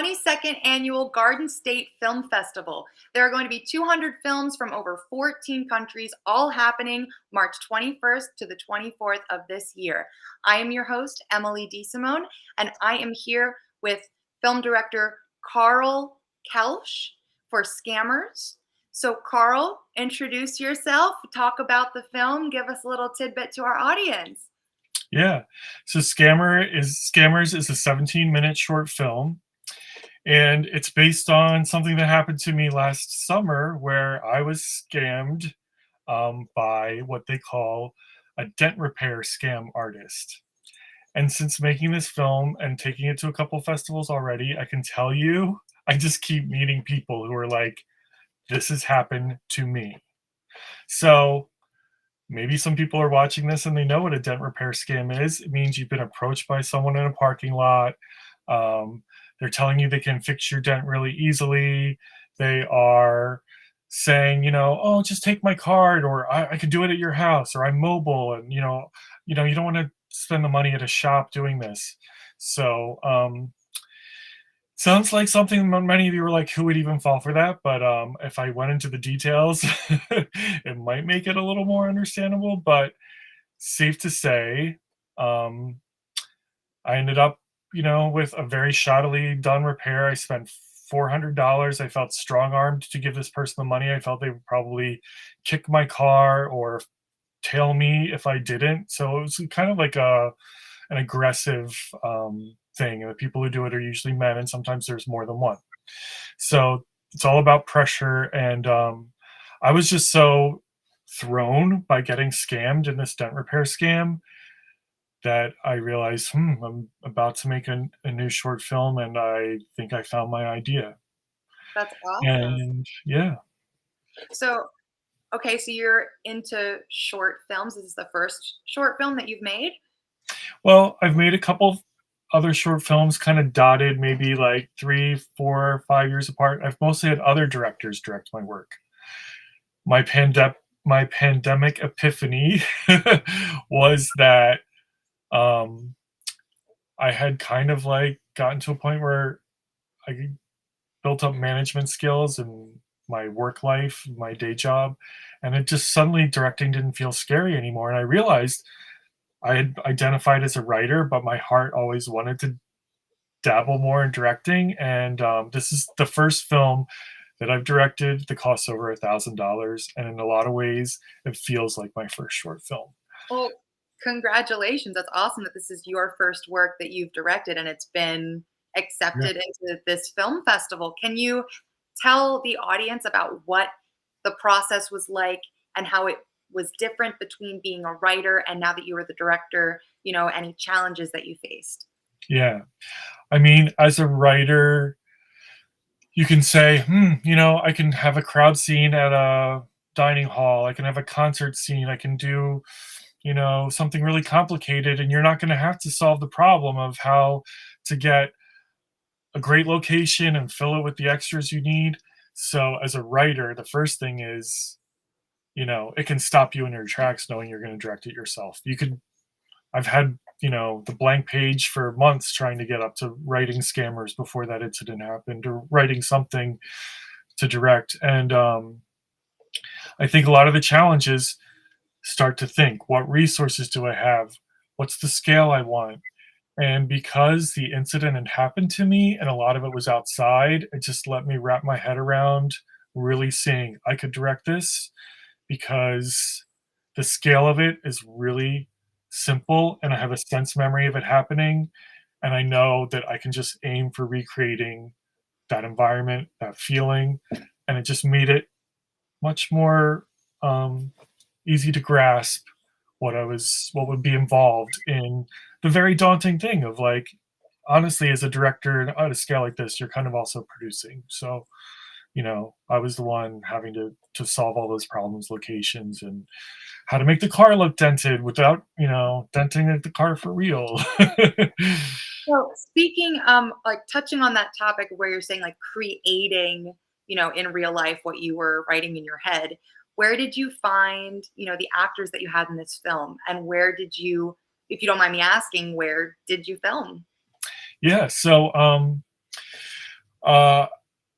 22nd Annual Garden State Film Festival. There are going to be 200 films from over 14 countries, all happening March 21st to the 24th of this year. I am your host, Emily DeSimone, and I am here with film director Carl Kelsch for Scammers. So, Carl, introduce yourself, talk about the film, give us a little tidbit to our audience. Yeah. So Scammers is a 17-minute short film, and it's based on something that happened to me last summer where I was scammed by what they call a dent repair scam artist. And since making this film and taking it to a couple festivals already, I can tell you, I just keep meeting people who are like, this has happened to me. So maybe some people are watching this and they know what a dent repair scam is. It means you've been approached by someone in a parking lot. They're telling you they can fix your dent really easily. They are saying, oh, just take my card, or I could do it at your house, or I'm mobile, and you don't want to spend the money at a shop doing this. So sounds like something many of you were like, who would even fall for that? But if I went into the details, it might make it a little more understandable. But safe to say, I ended up, with a very shoddily done repair. I spent $400. I felt strong-armed to give this person the money. I felt they would probably kick my car or tail me if I didn't. So it was kind of like an aggressive thing. And the people who do it are usually men, and sometimes there's more than one. So it's all about pressure. And I was just so thrown by getting scammed in this dent repair scam that I realized, I'm about to make a new short film, and I think I found my idea. That's awesome. And yeah. So, okay, so you're into short films. This is the first short film that you've made? Well, I've made a couple other short films kind of dotted, maybe like 3, 4, 5 years apart. I've mostly had other directors direct my work. My pandemic epiphany was that I had kind of like gotten to a point where I built up management skills and my work life, my day job, and it just suddenly directing didn't feel scary anymore. And I realized I had identified as a writer, but my heart always wanted to dabble more in directing. And this is the first film that I've directed that costs over $1,000, and in a lot of ways, it feels like my first short film. Well, congratulations. That's awesome that this is your first work that you've directed and it's been Yeah. accepted into this film festival. Can you tell the audience about what the process was like and how it was different between being a writer and now that you were the director, any challenges that you faced? Yeah. I mean, as a writer, you can say, I can have a crowd scene at a dining hall. I can have a concert scene. I can do, something really complicated, and you're not going to have to solve the problem of how to get a great location and fill it with the extras you need. So as a writer, the first thing is, it can stop you in your tracks knowing you're going to direct it yourself. I've had, the blank page for months trying to get up to writing Scammers before that incident happened, or writing something to direct. And I think a lot of the challenges start to think, what resources do I have? What's the scale I want? And because the incident had happened to me and a lot of it was outside, it just let me wrap my head around really seeing I could direct this, because the scale of it is really simple and I have a sense memory of it happening. And I know that I can just aim for recreating that environment, that feeling. And it just made it much more easy to grasp what would be involved in the very daunting thing of, like, honestly, as a director at a scale like this, you're kind of also producing. So I was the one having to solve all those problems, locations, and how to make the car look dented without denting the car for real. So speaking, like touching on that topic where you're saying like creating, in real life what you were writing in your head, where did you find, the actors that you had in this film, and where did you, if you don't mind me asking, where did you film? Yeah, so Uh,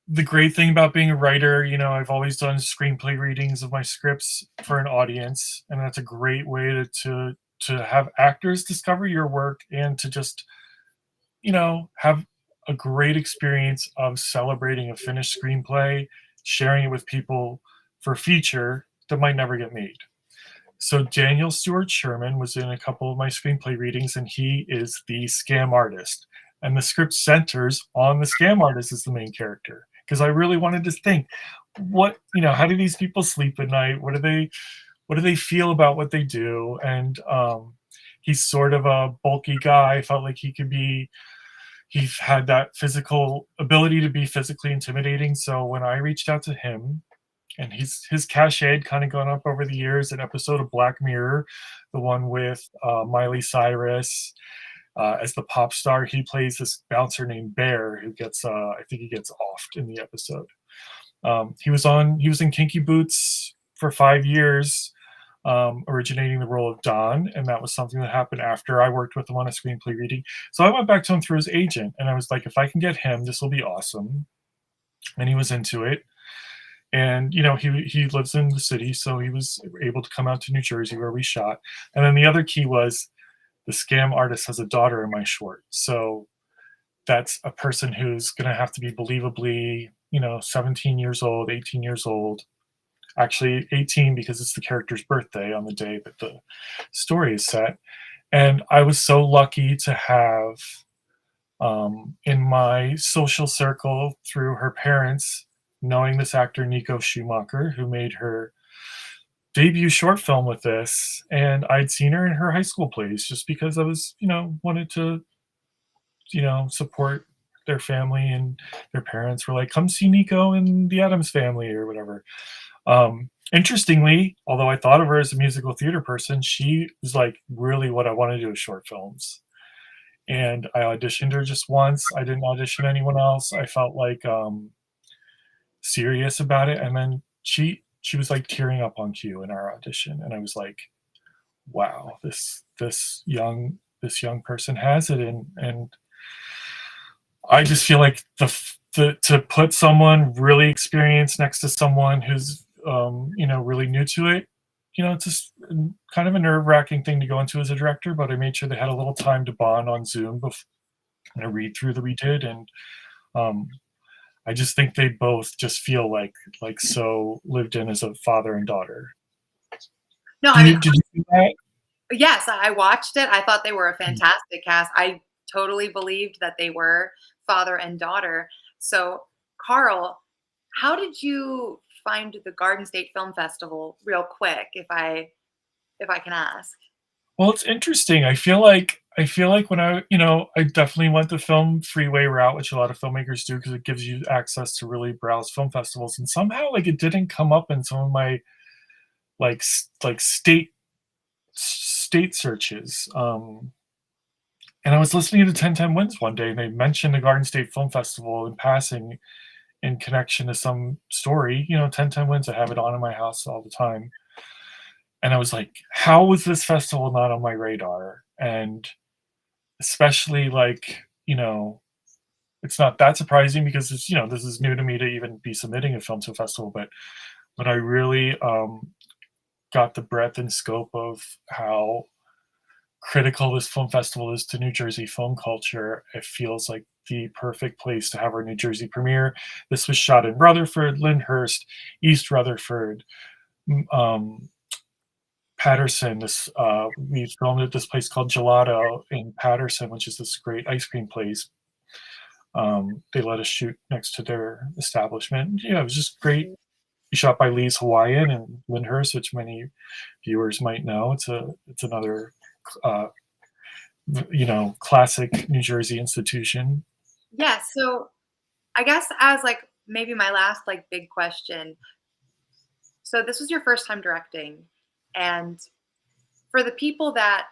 the great thing about being a writer, you know, I've always done screenplay readings of my scripts for an audience, and that's a great way to have actors discover your work and to just, you know, have a great experience of celebrating a finished screenplay, sharing it with people for feature that might never get made. So Daniel Stewart Sherman was in a couple of my screenplay readings, and he is the scam artist. And the script centers on the scam artist as the main character because I really wanted to think, what, you know, how do these people sleep at night? What do they feel about what they do? And he's sort of a bulky guy. I felt like he had that physical ability to be physically intimidating. So when I reached out to him, and his cachet had kind of gone up over the years. An episode of Black Mirror, the one with Miley Cyrus as the pop star, he plays this bouncer named Bear who gets, I think he gets offed in the episode. He was in Kinky Boots for 5 years, originating the role of Don, and that was something that happened after I worked with him on a screenplay reading. So I went back to him through his agent, and I was like, if I can get him, this will be awesome. And he was into it. And you know, he lives in the city, so he was able to come out to New Jersey where we shot. And then the other key was the scam artist has a daughter in my short, so that's a person who's going to have to be believably, you know, 17 years old, 18 years old, actually 18 because it's the character's birthday on the day that the story is set. And I was so lucky to have in my social circle through her parents knowing this actor Nico Schumacher, who made her debut short film with this, and I'd seen her in her high school plays just because I was, you know, wanted to, you know, support their family, and their parents were like, "Come see Nico and the Adams Family" or whatever. Interestingly, although I thought of her as a musical theater person, she was like really what I want to do with short films. And I auditioned her just once. I didn't audition anyone else. I felt like serious about it, and then she was like tearing up on cue in our audition, and I was like, wow, this young person has it. And I just feel like the to put someone really experienced next to someone who's you know, really new to it, you know, it's just kind of a nerve-wracking thing to go into as a director, but I made sure they had a little time to bond on Zoom before in a read through that we did. And um, I just think they both just feel like so lived in as a father and daughter. No, I mean, Did you see that? yes, I watched it. I thought they were a Mm. fantastic cast. I totally believed that they were father and daughter. So, Carl, how did you find the Garden State Film Festival real quick, if I can ask? Well, it's interesting. I feel like when I, you know, I definitely went the film freeway route, which a lot of filmmakers do because it gives you access to really browse film festivals. And somehow, like, it didn't come up in some of my like state searches. And I was listening to 1010 Wins one day, and they mentioned the Garden State Film Festival in passing in connection to some story. You know, 1010 Wins, I have it on in my house all the time. And I was like, how was this festival not on my radar? And especially like, you know, it's not that surprising because it's, you know, this is new to me to even be submitting a film to a festival, but when I really got the breadth and scope of how critical this film festival is to New Jersey film culture, it feels like the perfect place to have our New Jersey premiere. This was shot in Rutherford, Lyndhurst, East Rutherford, um, Patterson. This we filmed at this place called Gelato in Patterson, which is this great ice cream place. They let us shoot next to their establishment. Yeah, it was just great. We shot by Lee's Hawaiian and Lyndhurst, which many viewers might know. It's another uh, you know, classic New Jersey institution. Yeah, so I guess as like maybe my last like big question. So this was your first time directing, and for the people that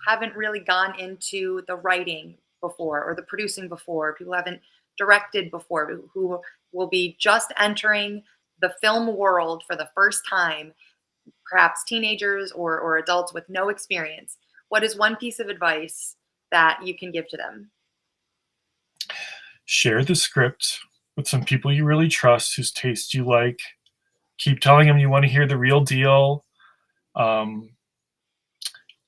haven't really gone into the writing before or the producing before, people who haven't directed before, who will be just entering the film world for the first time, perhaps teenagers or adults with no experience, what is one piece of advice that you can give to them? Share the script with some people you really trust, whose taste you like. Keep telling them you want to hear the real deal, um,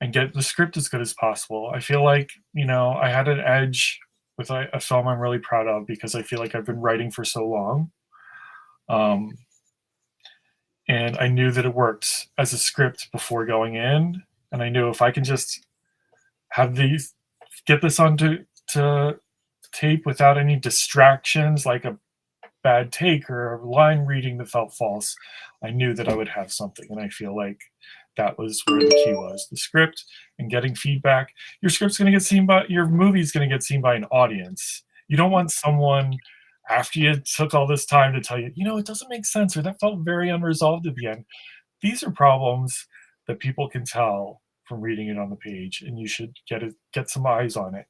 and get the script as good as possible. I feel like, I had an edge with a film I'm really proud of because I feel like I've been writing for so long. Um, and I knew that it worked as a script before going in. And I knew if I can just have these, get this onto to tape without any distractions, like a bad take or a line reading that felt false, I knew that I would have something. And I feel like that was where the key was, the script and getting feedback. Your script's going to get seen by, your movie's going to get seen by an audience. You don't want someone after you took all this time to tell you, it doesn't make sense, or that felt very unresolved at the end. These are problems that people can tell from reading it on the page, and you should get some eyes on it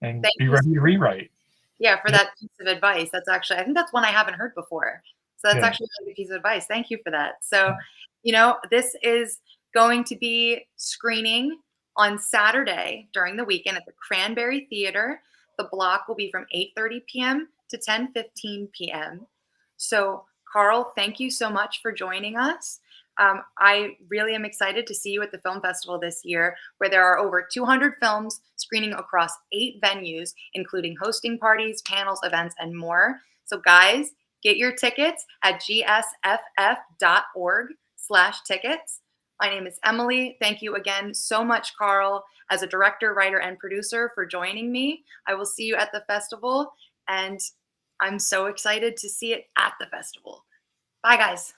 and Thank be you. ready to rewrite. Yeah, for Yep. that piece of advice. That's actually, I think that's one I haven't heard before. So that's Yeah. actually a really good piece of advice. Thank you for that. So, this is going to be screening on Saturday during the weekend at the Cranberry Theater. The block will be from 8:30 p.m. to 10:15 p.m. So, Carl, thank you so much for joining us. I really am excited to see you at the film festival this year, where there are over 200 films screening across 8 venues, including hosting parties, panels, events, and more. So, guys, get your tickets at gsff.org/tickets. My name is Emily. Thank you again so much, Carl, as a director, writer, and producer, for joining me. I will see you at the festival, and I'm so excited to see it at the festival. Bye, guys.